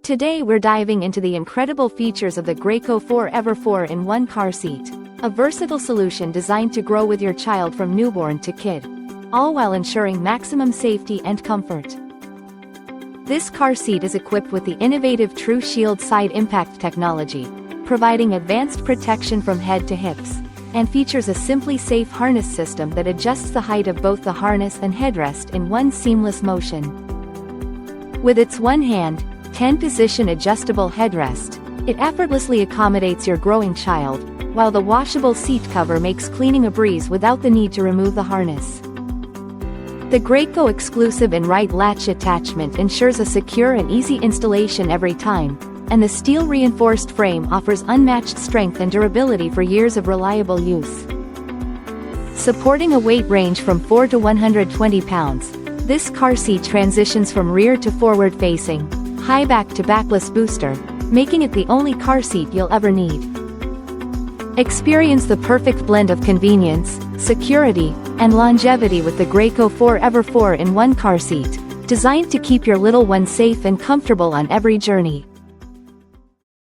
Today we're diving into the incredible features of the Graco 4Ever 4-in-1 car seat, a versatile solution designed to grow with your child from newborn to kid, all while ensuring maximum safety and comfort. This car seat is equipped with the innovative TrueShield Side Impact Technology, providing advanced protection from head to hips, and features a simply safe harness system that adjusts the height of both the harness and headrest in one seamless motion. With its one-hand, 10-position adjustable headrest, it effortlessly accommodates your growing child, while the washable seat cover makes cleaning a breeze without the need to remove the harness. The Graco exclusive InRight LATCH attachment ensures a secure and easy installation every time, and the steel-reinforced frame offers unmatched strength and durability for years of reliable use. Supporting a weight range from 4 to 120 pounds, this car seat transitions from rear to forward-facing, high back to backless booster, making it the only car seat you'll ever need. Experience the perfect blend of convenience, security, and longevity with the Graco 4Ever 4-in-1 car seat, designed to keep your little one safe and comfortable on every journey.